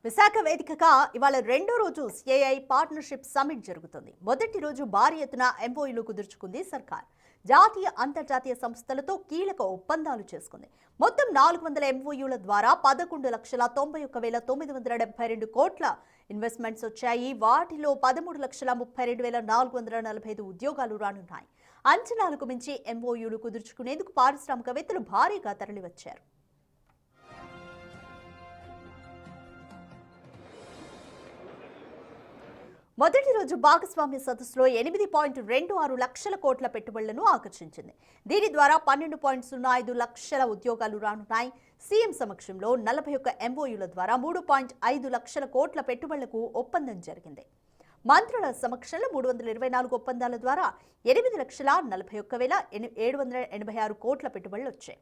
విశాఖ వేదికగా ఇవాళ రెండో రోజు సిఐఐ పార్ట్నర్షిప్ సమిట్ జరుగుతుంది. మొదటి రోజు భారీ ఎత్తున ఎంఓయూలు కుదుర్చుకుంది సర్కార్. జాతీయ అంతర్జాతీయ సంస్థలతో కీలక ఒప్పందాలు చేసుకుంది. మొత్తం 400 ఎంఓయూల ద్వారా 11,91,972 కోట్ల ఇన్వెస్ట్మెంట్స్ వచ్చాయి. వాటిలో 13,32,445 ఉద్యోగాలు రానున్నాయి. అంచనాలకు మించి ఎంఓయూలు కుదుర్చుకునేందుకు పారిశ్రామికవేత్తలు భారీగా తరలివచ్చారు. మొదటి రోజు భాగస్వామ్య సదస్సులో 8.26 లక్షల కోట్ల పెట్టుబడులను ఆకర్షించింది. దీని ద్వారా 12.05 లక్షల ఉద్యోగాలు రానున్నాయి. సీఎం సమక్షంలో 41 ఎంఓయూల ద్వారా 3.5 లక్షల కోట్ల పెట్టుబడులకు ఒప్పందం జరిగింది. మంత్రుల సమక్షంలో 324 ఒప్పందాల ద్వారా 8,41,786 కోట్ల పెట్టుబడులు వచ్చాయి.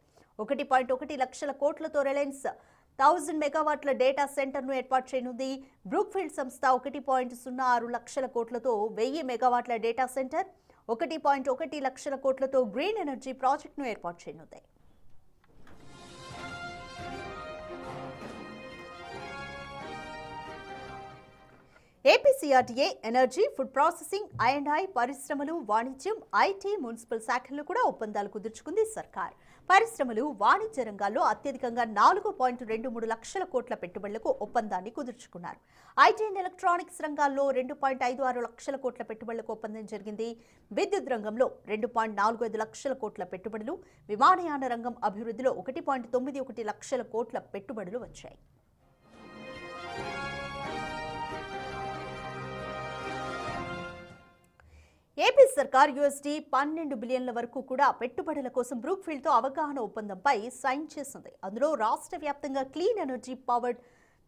1.1 లక్షల కోట్లతో రిలయన్స్ 1000 మెగావాట్ల డేటా సెంటర్ను ఏర్పాటు చేయనుంది. బ్రూక్ఫీల్డ్ సంస్థ 1.06 లక్షల కోట్లతో 1000 మెగావాట్ల డేటా సెంటర్, 1.1 లక్షల కోట్లతో గ్రీన్ ఎనర్జీ ప్రాజెక్టును ఏర్పాటు చేయనుంది. ఏపీసీఆర్డీఏ, ఎనర్జీ, ఫుడ్ ప్రాసెసింగ్, ఐ&ఐ, పరిశ్రమలు, వాణిజ్యం, ఐటీ, మున్సిపల్ శాఖల్లో కూడా ఒప్పందాలు కుదుర్చుకుంది సర్కార్. పరిశ్రమలు, వాణిజ్య రంగాల్లో అత్యధికంగా 4.23 లక్షల కోట్ల పెట్టుబడులకు ఒప్పందాన్ని కుదుర్చుకున్నారు. ఐటీ అండ్ ఎలక్ట్రానిక్స్ రంగాల్లో 2.56 లక్షల కోట్ల పెట్టుబడులకు ఒప్పందం జరిగింది. విద్యుత్ రంగంలో 2.45 లక్షల కోట్ల పెట్టుబడులు, విమానయాన రంగం అభివృద్ధిలో 1.91 లక్షల కోట్ల పెట్టుబడులు వచ్చాయి. ఏపీ సర్కార్ యూఎస్డీ 12 బిలియన్ల వరకు కూడా పెట్టుబడుల కోసం బ్రూక్ఫీల్డ్తో అవగాహన ఒప్పందంపై సైన్ చేసింది. అందులో రాష్ట్ర వ్యాప్తంగా క్లీన్ ఎనర్జీ పవర్డ్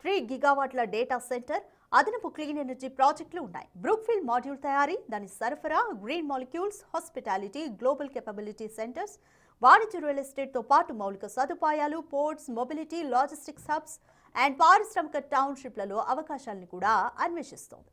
3 గిగావాట్ల డేటా సెంటర్, అదనపు క్లీన్ ఎనర్జీ ప్రాజెక్టులు ఉన్నాయి. బ్రూక్ఫీల్డ్ మాడ్యూల్ తయారీ, దాని సరఫరా, green molecules, hospitality, global capability centres, వాణిజ్య రియల్ ఎస్టేట్తో పాటు మౌలిక సదుపాయాలు, ports, mobility, logistics hubs and పారిశ్రామిక టౌన్షిప్లలో అవకాశాలను కూడా అన్వేషిస్తోంది.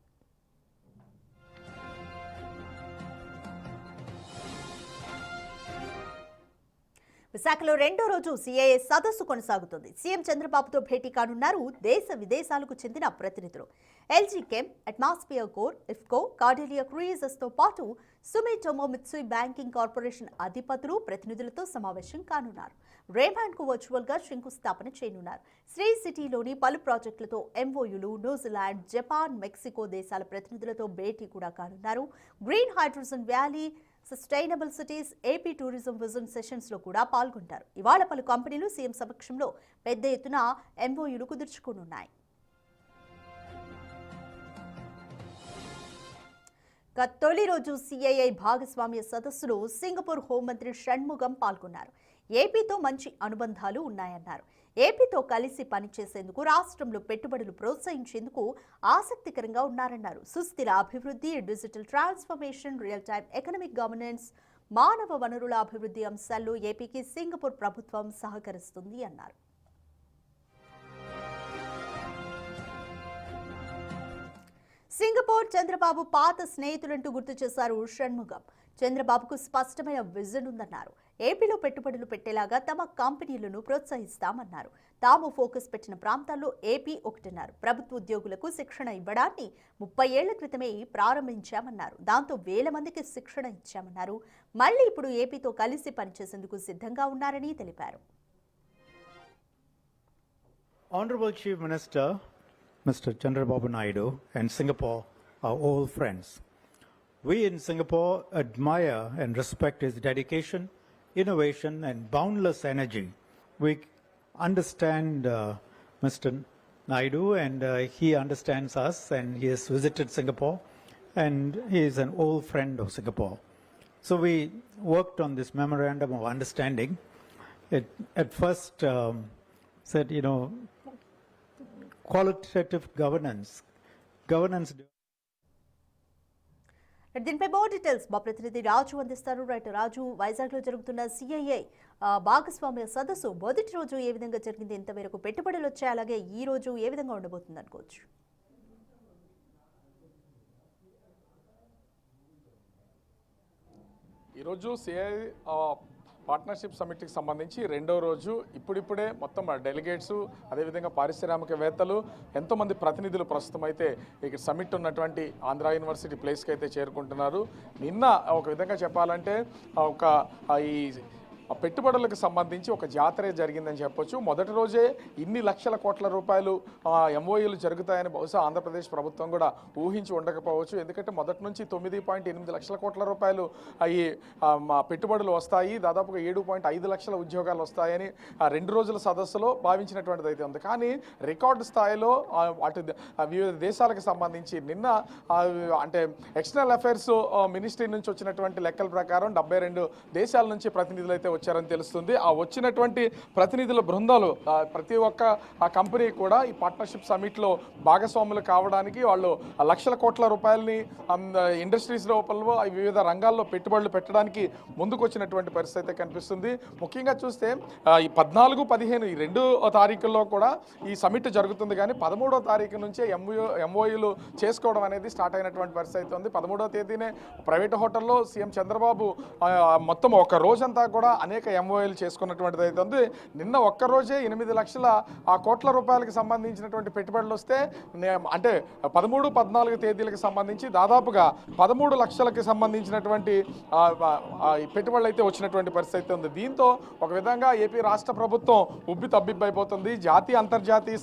విశాఖలో రెండో రోజు సిఐఐ సదస్సు కొనసాగుతుంది. సీఎం చంద్రబాబుతో భేటీ కానున్నారు దేశ విదేశాలకు చెందిన ప్రతినిధులు. ఎల్జీ కెమ్, అట్మాస్ఫియర్ కోర్, ఇఫ్కో, కార్డెలియా క్రూయిజెస్తో పాటు సుమిటోమో మిత్సుయి బ్యాంకింగ్ కార్పొరేషన్ అధిపతులు ప్రతినిధులతో సమావేశం కానున్నారు. రేమాండ్కు వర్చువల్గా శంకుస్థాపన చేయనున్నారు. శ్రీ సిటీలోని పలు ప్రాజెక్టులతో ఎంఓయూలు, న్యూజిలాండ్, జపాన్, మెక్సికో దేశాల ప్రతినిధులతో భేటీ కూడా కానున్నారు. Green hydrogen valley, sustainable cities, AP tourism vision sessions లో కూడా పాల్గొంటారు. ఇవాళ పలు కంపెనీలు సీఎం సమక్షంలో పెద్ద ఎత్తున ఎంఓయూలు కుదుర్చుకోనున్నాయి. తొలి రోజు సిఐఐ భాగస్వామ్య సదస్సులో సింగపూర్ హోంమంత్రి షణ్ముగం పాల్గొన్నారు. ఏపీతో మంచి అనుబంధాలు ఉన్నాయన్నారు. ఏపీతో కలిసి పనిచేసేందుకు, రాష్ట్రంలో పెట్టుబడులు ప్రోత్సహించేందుకు ఆసక్తికరంగా ఉన్నారన్నారు. సుస్థిర అభివృద్ధి, digital transformation, real time economic governance, మానవ వనరుల అభివృద్ధి అంశాల్లో ఏపీకి సింగపూర్ ప్రభుత్వం సహకరిస్తుంది అన్నారు. సింగపూర్ చంద్రబాబు పాత స్నేహితులంటూ గుర్తు చేశారు షణ్ముగం. చంద్రబాబుకు స్పష్టమైన విజన్ ఉందన్నారు. ఏపీలో పెట్టుబడులు పెట్టేలాగా తమ కంపెనీలను ప్రోత్సహిస్తామన్నారు. తాము ఫోకస్ పెట్టిన ప్రాంతాల్లో ఏపీ ఒకటన్నారు. ప్రభుత్వ ఉద్యోగులకు శిక్షణ ఇవ్వడాన్ని 30 ఏళ్ల క్రితమే ప్రారంభించామన్నారు. దాంతో వేల మందికి శిక్షణ ఇచ్చామన్నారు. మళ్లీ ఇప్పుడు ఏపీతో కలిసి పనిచేసేందుకు సిద్ధంగా ఉన్నారని తెలిపారు. Honorable Chief Minister Mr. Chandrababu Naidu and Singapore are old friends. We in Singapore admire and respect his dedication, innovation and boundless energy. We understand Mr. Naidu and he understands us, and he has visited Singapore and he is an old friend of Singapore. So we worked on this memorandum of understanding. It at first said, qualitative governance. దీనిపై more details మా ప్రతినిధి రాజు అందిస్తారు. Right రాజు, వైజాగ్ లో జరుగుతున్న CII భాగస్వామ్య సదస్సు మొదటి రోజు ఏ విధంగా జరిగింది, ఎంతవరకు పెట్టుబడులు వచ్చాయి, అలాగే ఈ రోజు ఏ విధంగా ఉండబోతుంది అనుకోవచ్చు? ఈరోజు సిఐఐ పార్ట్నర్షిప్ సమిట్కి సంబంధించి రెండో రోజు ఇప్పుడిప్పుడే మొత్తం డెలిగేట్స్ అదేవిధంగా పారిశ్రామికవేత్తలు ఎంతోమంది ప్రతినిధులు ప్రస్తుతం అయితే ఇక్కడ సమిట్ ఉన్నటువంటి ఆంధ్ర యూనివర్సిటీ ప్లేస్కి అయితే చేరుకుంటున్నారు. నిన్న ఒక విధంగా చెప్పాలంటే ఈ పెట్టుబడులకు సంబంధించి ఒక జాతరే జరిగిందని చెప్పొచ్చు. మొదటి రోజే ఇన్ని లక్షల కోట్ల రూపాయలు ఎంఓయూలు జరుగుతాయని బహుశా ఆంధ్రప్రదేశ్ ప్రభుత్వం కూడా ఊహించి ఉండకపోవచ్చు. ఎందుకంటే మొదటి నుంచి 9.8 లక్షల కోట్ల రూపాయలు ఈ పెట్టుబడులు వస్తాయి, దాదాపుగా 7.5 లక్షల ఉద్యోగాలు వస్తాయని రెండు రోజుల సదస్సులో భావించినటువంటిది అయితే ఉంది. కానీ రికార్డు స్థాయిలో అటు వివిధ దేశాలకు సంబంధించి నిన్న అంటే ఎక్స్టర్నల్ అఫైర్స్ మినిస్ట్రీ నుంచి వచ్చినటువంటి లెక్కల ప్రకారం 72 దేశాల నుంచి ప్రతినిధులు అయితే వచ్చారని తెలుస్తుంది. ఆ వచ్చినటువంటి ప్రతినిధుల బృందాలు ప్రతి ఒక్క కంపెనీ కూడా ఈ పార్ట్నర్షిప్ సమిట్లో భాగస్వాములు కావడానికి వాళ్ళు లక్షల కోట్ల రూపాయలని ఇండస్ట్రీస్ రూపంలో వివిధ రంగాల్లో పెట్టుబడులు పెట్టడానికి ముందుకు వచ్చినటువంటి పరిస్థితి అయితే కనిపిస్తుంది. ముఖ్యంగా చూస్తే ఈ 14, 15 ఈ 2 తారీఖుల్లో కూడా ఈ సమిట్ జరుగుతుంది. కానీ 13వ తారీఖు నుంచే ఎంఓయూలు చేసుకోవడం అనేది స్టార్ట్ అయినటువంటి పరిస్థితి అయితే ఉంది. 13వ తేదీనే ప్రైవేట్ హోటల్లో సీఎం చంద్రబాబు మొత్తం ఒక రోజంతా కూడా అనేక ఎంఓఏలు చేసుకున్నటువంటిది అయితే ఉంది. నిన్న ఒక్కరోజే 8 లక్షల కోట్ల రూపాయలకు సంబంధించినటువంటి పెట్టుబడులు వస్తే అంటే 13, 14 తేదీలకు సంబంధించి దాదాపుగా 13 లక్షలకు సంబంధించినటువంటి పెట్టుబడులు అయితే వచ్చినటువంటి పరిస్థితి అయితే ఉంది. దీంతో ఒక విధంగా ఏపీ రాష్ట్ర ప్రభుత్వం ఉబ్బి తబ్బిబ్బైపోతుంది. జాతీయ అంతర్జాతీయ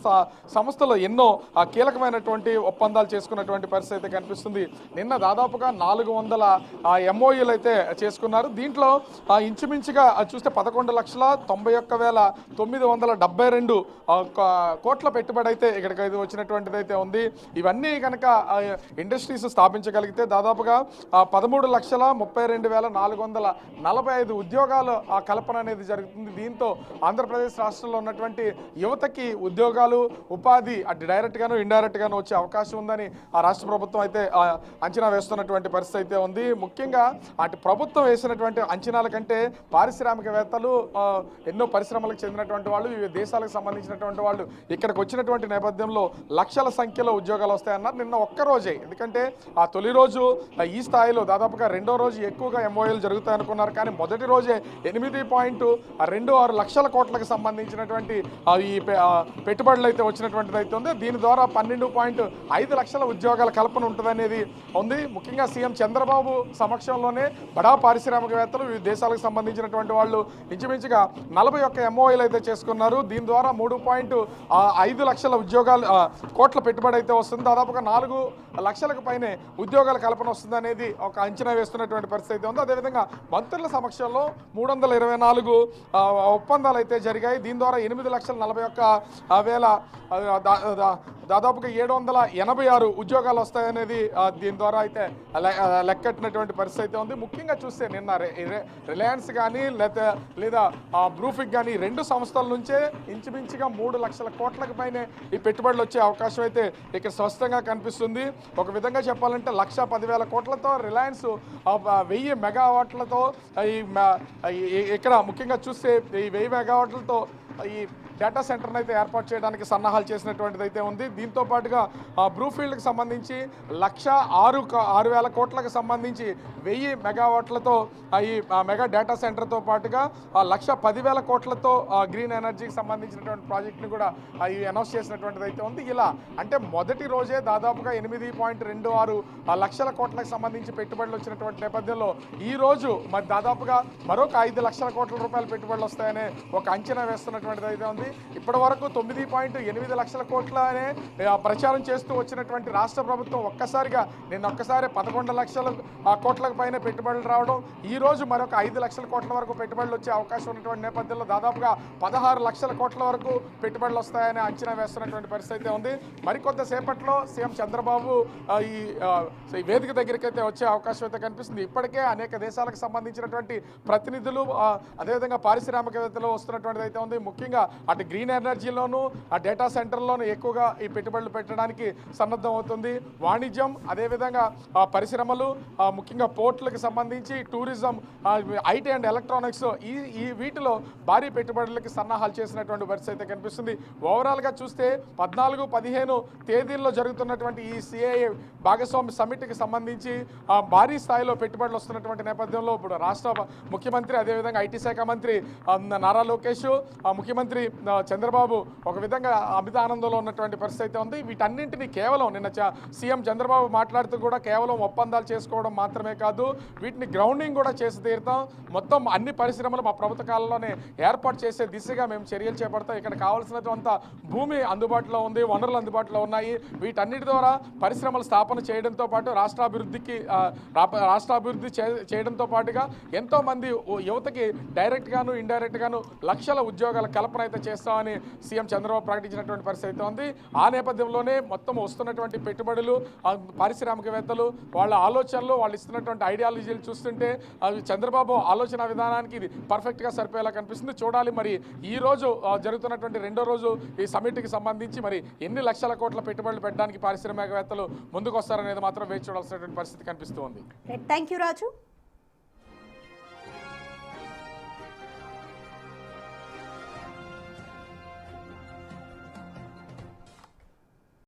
సంస్థలు ఎన్నో కీలకమైనటువంటి ఒప్పందాలు చేసుకున్నటువంటి పరిస్థితి అయితే కనిపిస్తుంది. నిన్న దాదాపుగా 400 ఎంఓయూలు అయితే చేసుకున్నారు. దీంట్లో ఇంచుమించుగా చూస్తే 11,91,972 కోట్ల పెట్టుబడి అయితే ఇక్కడికి వచ్చినటువంటిది అయితే ఉంది. ఇవన్నీ కనుక ఇండస్ట్రీస్ స్థాపించగలిగితే దాదాపుగా 13,32,445 ఉద్యోగాలు కల్పన అనేది జరుగుతుంది. దీంతో ఆంధ్రప్రదేశ్ రాష్ట్రంలో ఉన్నటువంటి యువతకి ఉద్యోగాలు, ఉపాధి అటు డైరెక్ట్గాను ఇండైరెక్ట్గాను వచ్చే అవకాశం ఉందని ఆ రాష్ట్ర ప్రభుత్వం అయితే అంచనా వేస్తున్నటువంటి పరిస్థితి అయితే ఉంది. ముఖ్యంగా అటు ప్రభుత్వం వేసినటువంటి అంచనాల కంటే పారిశ్రామికవేత్తలు, ఎన్నో పరిశ్రమలకు చెందినటువంటి వాళ్ళు, వివిధ దేశాలకు సంబంధించినటువంటి వాళ్ళు ఇక్కడికి వచ్చినటువంటి నేపథ్యంలో లక్షల సంఖ్యలో ఉద్యోగాలు వస్తాయన్నారు. నిన్న ఒక్కరోజే, ఎందుకంటే ఆ తొలి రోజు ఈ స్థాయిలో దాదాపుగా రెండో రోజు ఎక్కువగా ఎంఓఏలు జరుగుతాయి అనుకున్నారు. కానీ మొదటి రోజే 8.26 లక్షల కోట్లకు సంబంధించినటువంటి ఈ పెట్టుబడులు అయితే వచ్చినటువంటిది అయితే ఉంది. దీని ద్వారా 12.5 లక్షల ఉద్యోగాల కల్పన ఉంటుందనేది ఉంది. ముఖ్యంగా సీఎం చంద్రబాబు సమక్షంలోనే బడా పారిశ్రామికవేత్తలు, వివిధ దేశాలకు సంబంధించినటువంటి వాళ్ళు ఇంచుమించుగా 41 ఎంఓఏలు అయితే చేసుకున్నారు. దీని ద్వారా 3.5 లక్షల ఉద్యోగాలు కోట్ల పెట్టుబడి అయితే వస్తుంది. దాదాపుగా 4 లక్షలకు పైనే ఉద్యోగాల కల్పన వస్తుంది అనేది ఒక అంచనా వేస్తున్నటువంటి పరిస్థితి అయితే ఉంది. అదేవిధంగా మంత్రుల సమక్షంలో 324 ఒప్పందాలు అయితే జరిగాయి. దీని ద్వారా 8,41,000 దాదాపుగా 786 ఉద్యోగాలు వస్తాయనేది దీని ద్వారా అయితే లెక్కట్టినటువంటి పరిస్థితి అయితే ఉంది. ముఖ్యంగా చూస్తే నిన్న రిలయన్స్ కానీ లేదా బ్రూఫిక్ కానీ 2 సంస్థల నుంచే ఇంచుమించుగా 3 లక్షల కోట్లకు పైనే ఈ పెట్టుబడులు వచ్చే అవకాశం అయితే ఇక్కడ స్పష్టంగా కనిపిస్తుంది. ఒక విధంగా చెప్పాలంటే 1,10,000 కోట్లతో రిలయన్స్ 1000 మెగావాట్లతో ఇక్కడ ముఖ్యంగా చూస్తే ఈ 1000 మెగావాట్లతో ఈ డేటా సెంటర్ని అయితే ఏర్పాటు చేయడానికి సన్నాహాలు చేసినటువంటిది అయితే ఉంది. దీంతో పాటుగా బ్రూఫీల్డ్కి సంబంధించి 1,06,000 కోట్లకు సంబంధించి 1000 మెగావాట్లతో ఈ మెగా డేటా సెంటర్తో పాటుగా 1,10,000 కోట్లతో గ్రీన్ ఎనర్జీకి సంబంధించినటువంటి ప్రాజెక్ట్ని కూడా అనౌన్స్ చేసినటువంటిది అయితే ఉంది. ఇలా అంటే మొదటి రోజే దాదాపుగా 8.26 లక్షల కోట్లకు సంబంధించి పెట్టుబడులు వచ్చినటువంటి నేపథ్యంలో ఈ రోజు మరి దాదాపుగా మరొక 5 లక్షల కోట్ల రూపాయల పెట్టుబడులు వస్తాయనే ఒక అంచనా వేస్తున్నటువంటిది అయితే ఉంది. ఇప్పటి వరకు 9.8 లక్షల కోట్ల అనే ప్రచారం చేస్తూ వచ్చినటువంటి రాష్ట్ర ప్రభుత్వం ఒక్కసారిగా 11 లక్షల కోట్లకు పైన పెట్టుబడులు రావడం, ఈ రోజు మరొక 5 లక్షల కోట్ల వరకు పెట్టుబడులు వచ్చే అవకాశం ఉన్నటువంటి నేపథ్యంలో దాదాపుగా 16 లక్షల కోట్ల వరకు పెట్టుబడులు వస్తాయని అంచనా వేస్తున్నటువంటి పరిస్థితి ఉంది. మరికొంతసేపట్లో సీఎం చంద్రబాబు ఈ వేదిక దగ్గరికి అయితే వచ్చే అవకాశం అయితే కనిపిస్తుంది. ఇప్పటికే అనేక దేశాలకు సంబంధించినటువంటి ప్రతినిధులు, అదేవిధంగా పారిశ్రామికవేత్తలు వస్తున్నటువంటిది అయితే ఉంది. ముఖ్యంగా అటు గ్రీన్ ఎనర్జీలోను ఆ డేటా సెంటర్లోను ఎక్కువగా ఈ పెట్టుబడులు పెట్టడానికి సన్నద్ధం అవుతుంది. వాణిజ్యం అదేవిధంగా పరిశ్రమలు ముఖ్యంగా పోర్టులకు సంబంధించి టూరిజం, ఐటీ అండ్ ఎలక్ట్రానిక్స్ ఈ వీటిలో భారీ పెట్టుబడులకి సన్నాహాలు చేసినటువంటి పరిస్థితి అయితే కనిపిస్తుంది. ఓవరాల్గా చూస్తే 14-15 తేదీల్లో జరుగుతున్నటువంటి ఈ సిఐఏ భాగస్వామి సమ్మిట్కి సంబంధించి భారీ స్థాయిలో పెట్టుబడులు వస్తున్నటువంటి నేపథ్యంలో ఇప్పుడు రాష్ట్ర ముఖ్యమంత్రి అదేవిధంగా ఐటీ శాఖ మంత్రి నారా లోకేష్, ముఖ్యమంత్రి చంద్రబాబు ఒక విధంగా అమిత ఆనందంలో ఉన్నటువంటి పరిస్థితి అయితే ఉంది. వీటన్నింటినీ కేవలం నిన్న సీఎం చంద్రబాబు మాట్లాడుతూ కూడా కేవలం ఒప్పందాలు చేసుకోవడం మాత్రమే కాదు, వీటిని గ్రౌండింగ్ కూడా చేసి తీరుతాం, మొత్తం అన్ని పరిశ్రమలు మా ప్రభుత్వ కాలంలోనే ఏర్పాటు చేసే దిశగా మేము చర్యలు చేపడతాం, ఇక్కడ కావాల్సినంత భూమి అందుబాటులో ఉంది, వనరులు అందుబాటులో ఉన్నాయి, వీటన్నిటి ద్వారా పరిశ్రమల స్థాపన చేయడంతో పాటు రాష్ట్రాభివృద్ధి చేయడంతో పాటుగా ఎంతోమంది యువతకి డైరెక్ట్ గాను ఇండైరెక్ట్ గాను లక్షల ఉద్యోగాల కల్పన అయితే చేస్తామని సీఎం చంద్రబాబు ప్రకటించినటువంటి పరిస్థితి అయితే ఉంది. ఆ నేపథ్యంలోనే మొత్తం వస్తున్నటువంటి పెట్టుబడులు, పారిశ్రామికవేత్తలు వాళ్ళ ఆలోచనలు, వాళ్ళు ఇస్తున్నటువంటి ఐడియాలజీలు చూస్తుంటే చంద్రబాబు ఆలోచన విధానానికి ఇది పర్ఫెక్ట్గా సరిపోయేలా కనిపిస్తుంది. చూడాలి మరి ఈ రోజు జరుగుతున్నటువంటి రెండో రోజు ఈ సమ్మిట్కి సంబంధించి మరి ఎన్ని లక్షల కోట్ల పెట్టుబడులు పెట్టడానికి పారిశ్రామికవేత్తలు ముందుకు వస్తారనేది మాత్రం వేచి చూడాల్సినటువంటి పరిస్థితి కనిపిస్తూ ఉంది. Thank you Raju.